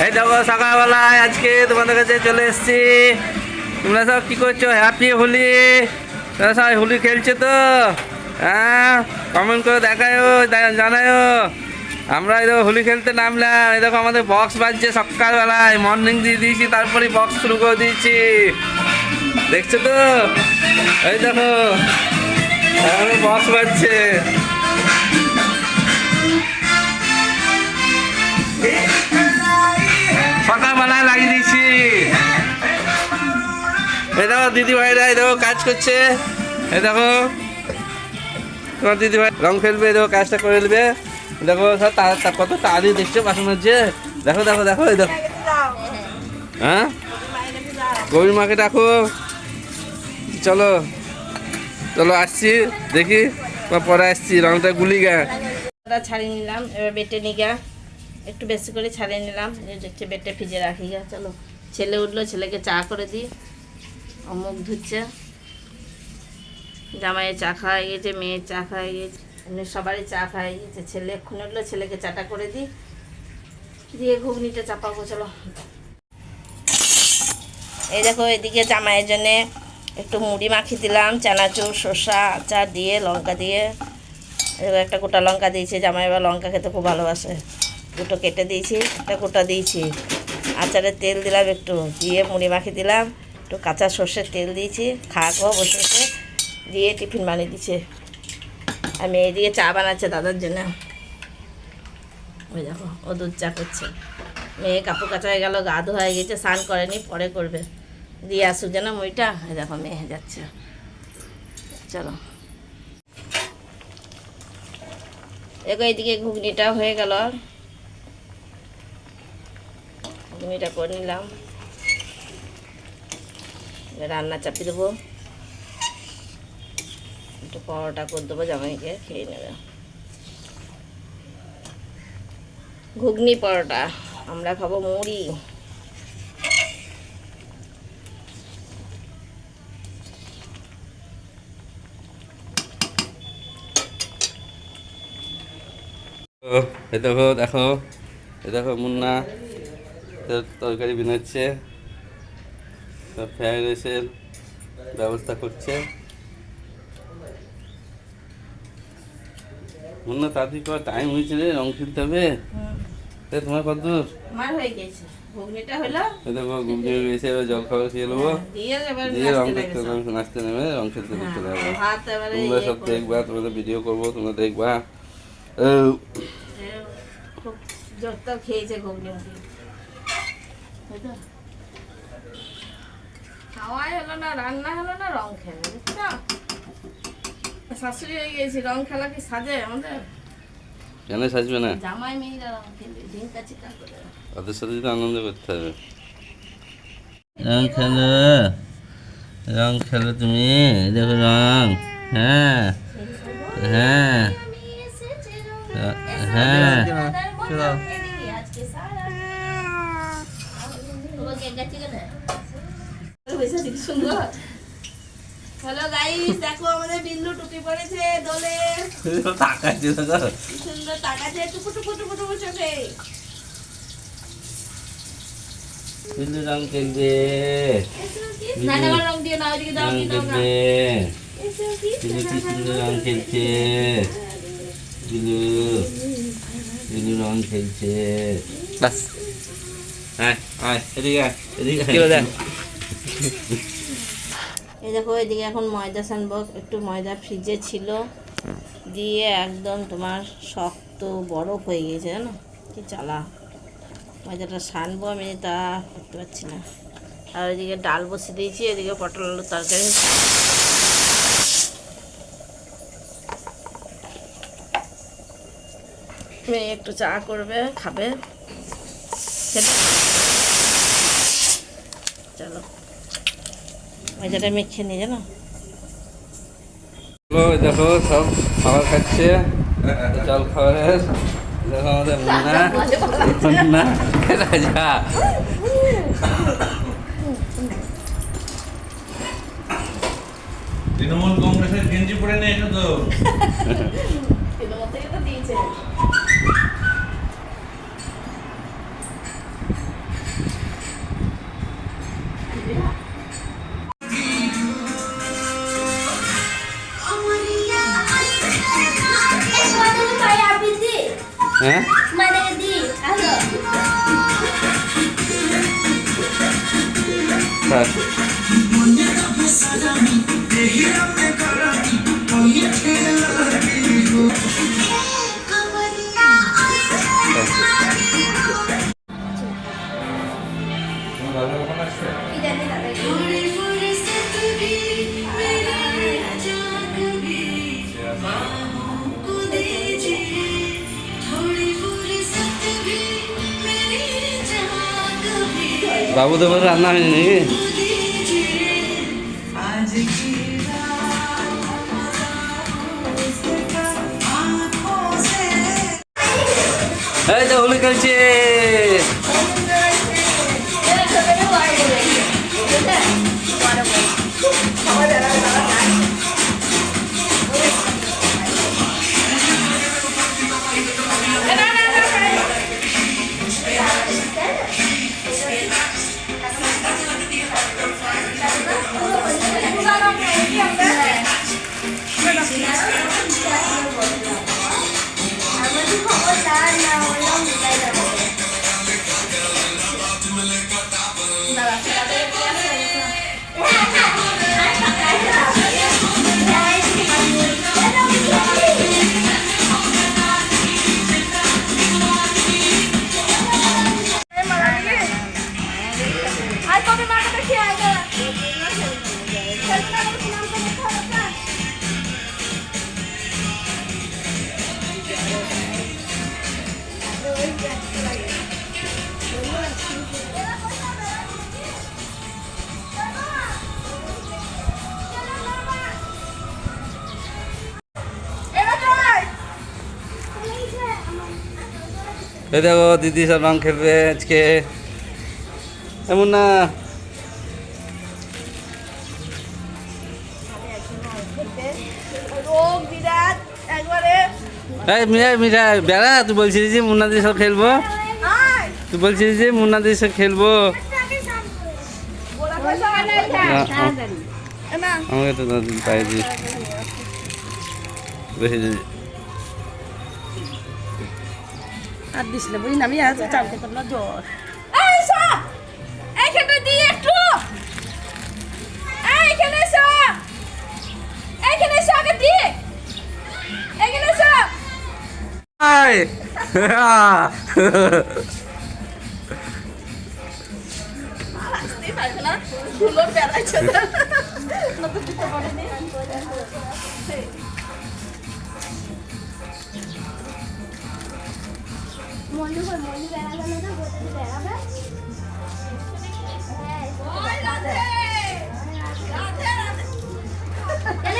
এই দেখো সকালবেলায় আজকে তোমাদের কাছে চলে এসেছি। তোমরা সব কী করছো? হ্যাপি হোলি। তোমরা সবাই হোলি খেলছো তো? হ্যাঁ, কমেন্ট করে দেখায়ও, জানায়ও। আমরা এই দেখো হোলি খেলতে নামলাম। এই দেখো আমাদের বক্স বাজছে সকালবেলায়, মর্নিং দিয়ে দিয়েছি, তারপরে বক্স শুরু করে দিয়েছি। দেখছো তো? এই দেখো আমাদের বক্স বাজছে। সকালবেলায় লাগিয়ে দিয়েছি। এই দেখো দিদি ভাইরা এই দেখো কাজ করছে। এই দেখো তোমার দিদি ভাই রং খেলবে, এই দেখো কাজটা করে নেবে। দেখো সব কত তাড়াতাড়ি দেখছো বাসন হচ্ছে। দেখো দেখো দেখো এই দেখো। হ্যাঁ, গৌরী মাকে ডাকো। চলো চলো আসছি, দেখি পরে আসছি। রংটা গুলি গা ছাড়িয়ে নিলাম, এবার বেটে নিগা একটু বেশি করে ছাড়িয়ে নিলাম। দেখছি বেটে ভিজে রাখি গা। চলো ছেলে উঠলো, ছেলেকে চা করে দিই। মুখ ধুচ্ছে, জামাইয়ের চা খাওয়া গেছে, মেয়ের চা খাওয়া গেছে, এমনি সবারই চা খাওয়া গেছে। ছেলে এক্ষুনি উঠলো, ছেলেকে চাটা করে দিই, দিয়ে ঘুগনিটা চাপাবো। চলো এই দেখো এদিকে জামাইয়ের জন্যে একটু মুড়ি মাখিয়ে দিলাম, চানাচুর শসা আচার দিয়ে লঙ্কা দিয়ে। এবার একটা গোটা লঙ্কা দিয়েছি, জামাই এবার লঙ্কা খেতে খুব ভালোবাসে। দুটো কেটে দিয়েছি, একটা গোটা দিয়েছি। আচারের তেল দিলাম একটু, দিয়ে মুড়ি মাখিয়ে দিলাম। একটু কাঁচা সর্ষের তেল দিয়েছি, খাওয়া বসে বসে দিয়ে টিফিন বানিয়ে দিচ্ছে। আর মেয়ে দিয়ে চা বানাচ্ছে দাদার জন্য। ওই দেখো ও দুধ চা করছে। মেয়ে কাপড় কাচা হয়ে গেল, গা ধোয়া হয়ে গেছে, স্নান করেনি, পরে করবে। দিয়ে আসুক যেন মুইটা। এই দেখো মেয়ে যাচ্ছে। চলো দেখো এইদিকে ঘুগনিটা হয়ে গেল, ঘুগনিটা করে নিলাম। রান্না চাপিয়ে দেবো, একটু পরোটা করে দেবো, জামাইকে খেয়ে নেবে। ঘুগনি পরোটা, আমরা খাবো মুড়ি। এই দেখো দেখো এই দেখো মুন্না তরকারি বানাচ্ছে, ফ্রাইড রাইসের ব্যবস্থা করছে। মুন্না তাড়াতাড়ি কর, টাইম হয়েছে রে, রং খেলতে হবে। তোমার কত দূর? আমার হয়ে গেছে, ঘুগনিটা হলো। এই দেখো ঘুগনি হয়ে গেছে, এবার জল খাবার খেয়ে নেবো, দিয়ে রং খেলতে নাচতে নেবে, রং খেলতে চলে যাবো। তোমরা সব দেখবা, তোমাদের ভিডিও করবো, তোমরা দেখবা। খুব জোরটা খেয়েছে ঘুগনি, খাওয়াই হলো না, রান্না হলো না, রং খেলে। শাশুড়ি হয়ে গেছি, রং খেলা কি সাজে আমাদের? কেন সাজবে না? জামাই মেয়েরা রং খেলবে, ঝিঙ্কা চিকা করে। ওদের সাথে তো আনন্দ করতে হবে। রং খেলো, রং খেলো তুমি। দেখো রং, হ্যাঁ হ্যাঁ হ্যাঁ। হ্যালো গাইস, দেখো আমাদের বিল্লু টুপি পরেছে, দোলে তাকাচ্ছে, দেখো সুন্দর তাকাচ্ছে, টুকু টুকু টুকু টুকু চোখে। বিল্লু রং খেলবে, নানা রং দিয়ে নাও, ওইদিকে দাও, রং দাও না। খেলবে। বিল্লু কি সুন্দর রং খেলছে, বিল্লু বিল্লু রং খেলছে। বাস আয় আয়, এদিকে আয়, এদিকে আয়। এই দেখো এদিকে এখন ময়দা সানবো। একটু ময়দা ফ্রিজে ছিল, দিয়ে একদম তোমার শক্ত বরফ হয়ে গিয়েছে, জানো কি জ্বালা। ময়দাটা সানবো আমি, তা করতে পারছি না। আর ওইদিকে ডাল বসিয়ে দিয়েছি, এদিকে পটল আলুর তরকারি। মেয়ে একটু চা করবে, খাবে। চলো ময়দাটা মেখে নিয়ে জানো। দেখো সব খাবার খাচ্ছে, জল খাবারের। দেখো আমাদের মুন্না, মুন্না রাজা। তৃণমূল কংগ্রেসের গেঞ্জি পরে নিয়ে এসো তো। হ্যাঁ হ্যাঁ। বাবু দেবর রান্না হয়নি নাকি? এই তো হোলি খেলছে। এই দেখো দিদি সব রং খেলবে আজকে, এমন না? এই মিরাই মিরাই বেড়া, তুই বলছিস যে মুন্না দিদি সব খেলবো, তুই বলছিস যে মুন্না দিদি সব খেলবো। আমাকে তো পাই দিস বেশি দিদি আর দিস না বুঝি না, আমি আজ চালতে করলো জ্বর।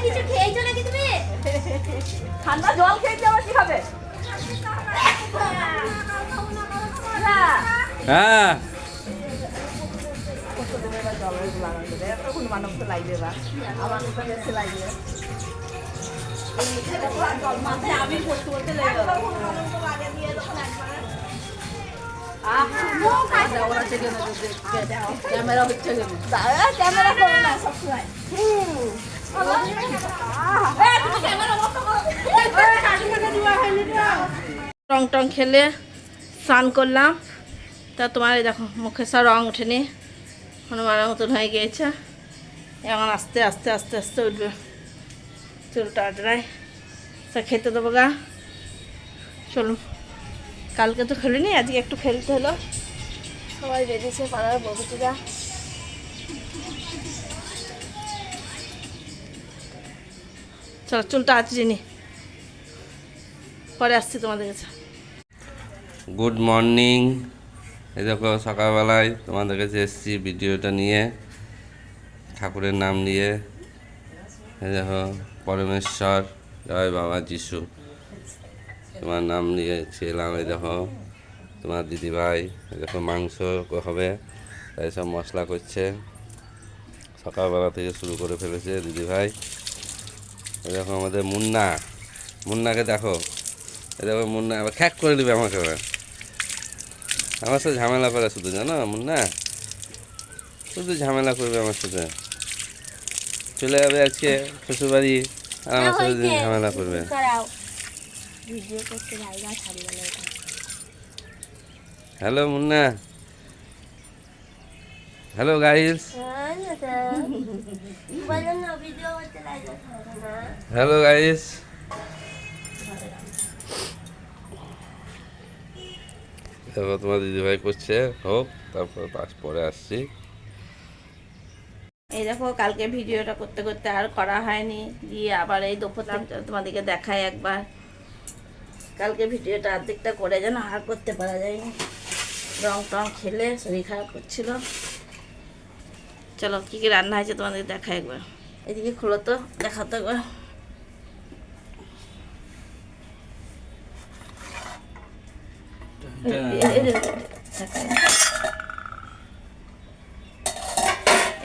কিছু খেয়েছো নাকি তুমি? ঠান্ডা জল খেয়ে আবার কি খাবে? হ্যাঁ মানব তো লাগবে বা আমার তো বেশি লাগবে। আমি করতে করতে লেগে ক্যামেরা হচ্ছে ক্যামেরা করো না সবসময়। রং টং খেলে স্নান করলাম, তা তোমার এই দেখো মুখে সব রং ওঠেনি, হনুমানের মতন হয়ে গিয়েছে। এখন আস্তে আস্তে আস্তে আস্তে উঠবে, চুলটা আটড়ায় তা খেতে দেবো গা। চলুন, কালকে তো খেলিনি, আজকে একটু খেলতে হলো। সবাই বেরিয়েছে পাড়ার বউটিরা। চলো চুলটা আঁচড়ে নি, পরে আসছি তোমাদের কাছে। Good morning. এই দেখো সকালবেলায় তোমাদের কাছে এসেছি ভিডিওটা নিয়ে, ঠাকুরের নাম নিয়ে। এই দেখো পরমেশ্বর, জয় বাবা যিশু, তোমার নাম নিয়ে ছিলাম। এই দেখো তোমার দিদিভাই, এই দেখো মাংস হবে, তাই সব মশলা করছে, সকালবেলা থেকে শুরু করে ফেলেছে দিদিভাই। এই দেখো আমাদের মুন্না, মুন্নাকে দেখো, এই দেখো মুন্না আবার খ্যাক করে দিবে আমাকে, আমার সাথে ঝামেলা করে শুধু, জানো মুন্না শুধু ঝামেলা করবে আমার সাথে। চলে যাবে আজকে শ্বশুরবাড়ি আর আমার সাথে ঝামেলা করবে। ভিডিও করতে জায়গা ছাড়বে না। Hello Munna, hello guys, hello guys. তারপর তোমার দিদিভাই করছে হোক, তারপর পরে আসছি। এই দেখো কালকে ভিডিওটা করতে করতে আর করা হয়নি, দিয়ে আবার এই দুপুর তোমাদেরকে দেখাই একবার। কালকে ভিডিওটা অর্ধেকটা করে যেন আর করতে পারা যায়নি, রং টং খেলে শরীর খারাপ করছিল। চলো কী কী রান্না হয়েছে তোমাদের দেখাই একবার। এদিকে খোলো তো, দেখাতো একবার।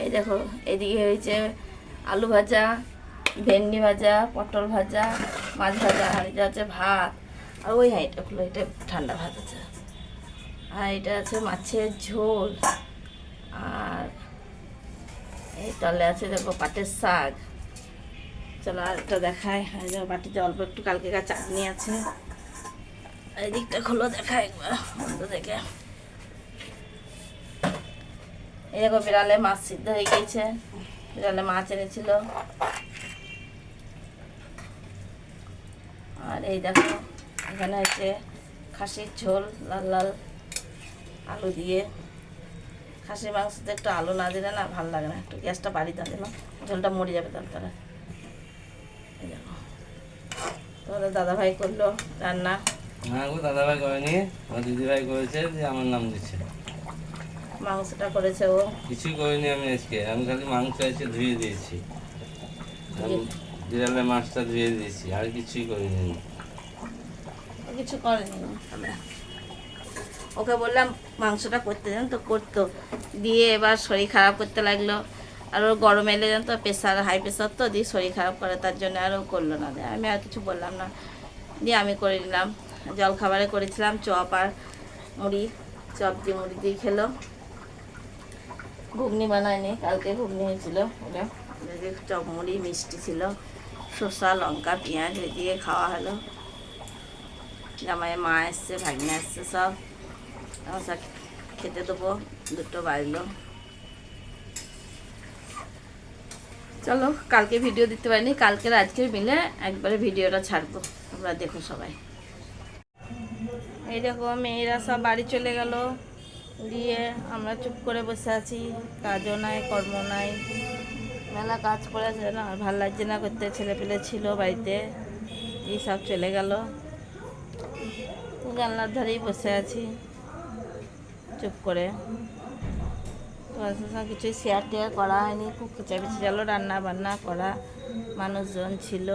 এই দেখো এদিকে হয়েছে আলু ভাজা, ভেন্ডি ভাজা, পটল ভাজা, মাছ ভাজা, আর এটা হচ্ছে ভাত। আর ওই হ্যাঁ এটা খুলো, এটা ঠান্ডা ভাত আছে। আর এটা আছে মাছের ঝোল। আর এই তলে আছে দেখো পাটের শাক। চলো আর একটা দেখায়। আর দেখো বাটিতে অল্প একটু কালকেকার চাটনি আছে। এই দিকটা খোলো দেখায় একবার বন্ধ দেখে। এই দেখো বিড়ালে মাছ সিদ্ধ হয়ে গিয়েছে, বিড়ালে মাছ এনেছিল। আর এই দেখো এখানে হচ্ছে খাসির ঝোল, লাল লাল আলু দিয়ে। খাসির মাংসতে একটু আলু না দিলে না ভালো লাগে না, একটু গ্যাসটা বাড়ি দিতে না, ঝোলটা মরে যাবে তারপরে। এই দেখো তোমাদের দাদাভাই করলো রান্না। না গো, দাদাভাই করেনি, আমার দিদিভাই করেছে, যে আমার নাম দিচ্ছে। মাংসটা করেছে ও, কিছুই করিনি আমি আজকে, আমি খালি মাংস এসে ধুয়ে দিয়েছি, বিড়ালে মাছটা ধুয়ে দিয়েছি, আর কিছুই করিনি। ও কিছু করেনি। তাহলে ওকে বললাম মাংসটা করতে দেন, তো করতো। দিয়ে এবার শরীর খারাপ করতে লাগলো। আর ওর গরম এলে জান তো, প্রেশার হাই প্রেশার তো, দিয়ে শরীর খারাপ করে, তার জন্য আর ও করলো না। আমি আর কিছু বললাম না, দিয়ে আমি করে নিলাম। জল খাবারে করেছিলাম চপ আর মুড়ি, চপ দিয়ে মুড়ি দিয়ে খেলো। ঘুগনি বানায়নি, কালকে ঘুগনি হয়েছিল। ওটা চপ মুড়ি মিষ্টি ছিল, শসা লঙ্কা পেঁয়াজ দিয়ে খাওয়া হলো। জামাইয়ের মা এসছে, ভাগনা এসছে, সব আমার সব খেতে দেবো। 2টো বাজলো। চলো কালকে ভিডিও দিতে পারিনি, কালকের আজকে মিলে একবারে ভিডিওটা ছাড়বো, তোমরা দেখো সবাই। এই দেখো মেয়েরা সব বাড়ি চলে গেল, দিয়ে আমরা চুপ করে বসে আছি, কাজও নাই কর্ম নাই, মেলা কাজ পড়েছে না, আর ভালো লাগছে না করতে। ছেলেপেলে ছিল বাড়িতে, এই সব চলে গেল। জানলার ধারেই বসে আছি চুপ করে। তোমার সঙ্গে কিছুই শেয়ার টেয়ার করা হয়নি, খুব খেঁচাবেচি গেল। রান্না বান্না করা, মানুষজন ছিল,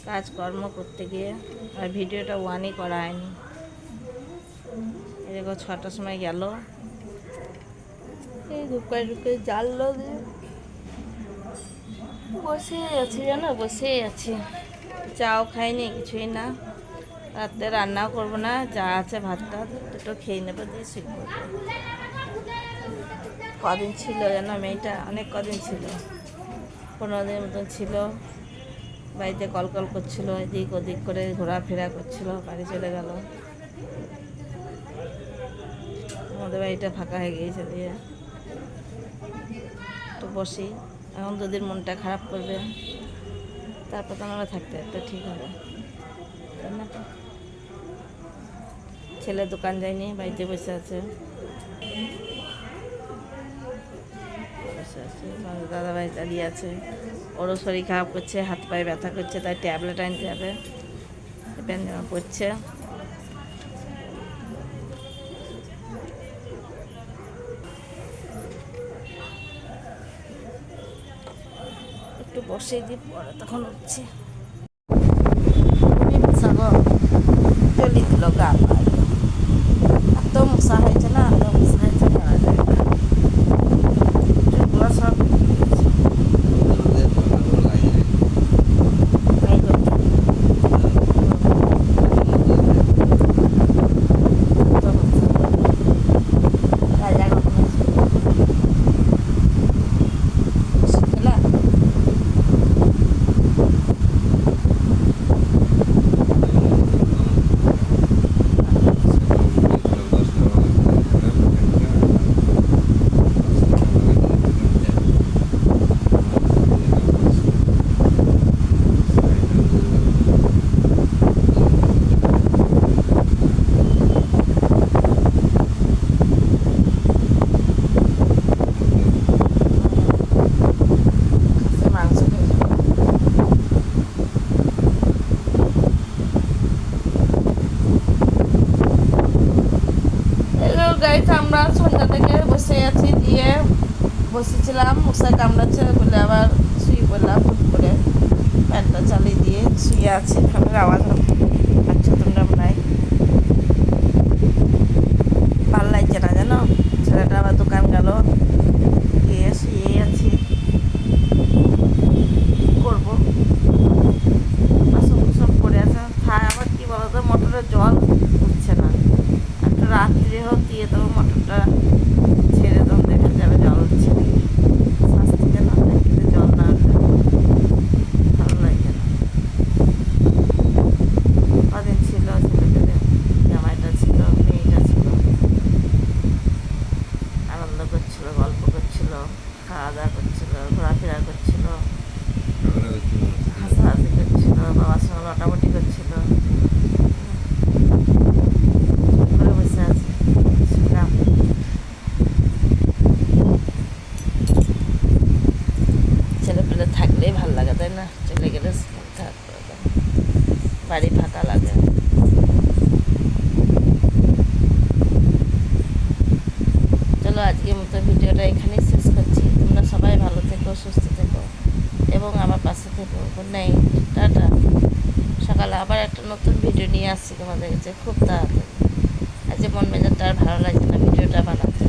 কাজকর্ম করতে গিয়ে, আর ভিডিওটা ওয়ানই করা হয়নি। দেখো 6টার সময় গেল, এই ঢুকে ঢুকে জ্বাললো, দিয়ে বসেই আছি জানো, বসেই আছি। চাও খাইনি, কিছুই না। রাতে রান্নাও করবো না, যা আছে ভাতটা 2টো খেয়ে নেবো, দিয়ে শুয়ে পড়বো। কদিন ছিল জানো মেয়েটা, অনেক কদিন ছিল, 15 দিনের মতন ছিল। বাড়িতে কল করছিল, এদিক ওদিক করে ঘোরাফেরা করছিল, বাড়ি চলে গেল। আমাদের বাড়িটা ফাঁকা হয়ে গিয়েছে, দিয়ে তো বসি। এখন দুদিন মনটা খারাপ করবে, তারপর তো আমরা থাকতে তো ঠিক হবে, তাই না? ছেলে দোকান যায়নি, বাড়িতে বসে আছে। দাদা ভাই দাঁড়িয়ে আছে, ওরও শরীর খারাপ করছে, হাত পায়ে ব্যথা করছে, তাই ট্যাবলেট আনতে যাবে, প্যান জামা পড়ছে। একটু বসে দিয়ে পরে তখন উঠছে। চলি দিল গা, এত মশা হয়েছে না, এত মশা হয়েছে করা যায় না। চুলগুলো সব গাড়িতে আমরা সন্ধ্যা থেকে বসে আছি, দিয়ে বসেছিলাম, মশায় কামড়াচ্ছে বলে আবার শুয়ে পড়লাম হুট করে, ফ্যানটা চালিয়ে দিয়ে শুয়ে আছি। ফ্যানের আওয়াজ পাচ্ছ তোমরা প্রায়, ভাল লাগছে না জানো। ছেলেটা আবার দোকান গেল, গিয়ে শুয়ে আছি, করবো বাসন সব পড়ে আছে। খায় আবার কি বলতো, মোটরের জল উঠছে না, একটা রাত্রি হোক দিয়ে দেবো মোটরটা ছেড়ে দেবো, দেখা যাবে জল উঠছে নাকি। শাস্তি যেন কিন্তু জল না উঠলে ভালো লাগে না। কদিন ছিল ছেলেপেলে, জামাইটা ছিল, মেয়েটা ছিল, আনন্দ করছিল, গল্প করছিল, খাওয়া দাওয়া করছিল, ঘোরাফেরা করছিল, হাসাহাসি করছিল, বাবার সঙ্গে লটামটি করছিল। করে বসে আছে, শুনলাম। ছেলেপেলে থাকলেই ভাল লাগে, তাই না? চলে গেলে বাড়ি ফাঁকা লাগে। চলো আজকের মতো ভিডিওটা এখানেই শেষ করছি। তোমরা সবাই ভালো থেকো, সুস্থ থেকো এবং আমার পাশে থেকো। Good night, tata. সকালে আবার একটা নতুন ভিডিও নিয়ে আসছি তোমাদের কাছে খুব তাড়াতাড়ি। আজকে মন মেজাজটা আর ভালো লাগছে না ভিডিওটা বানাতে।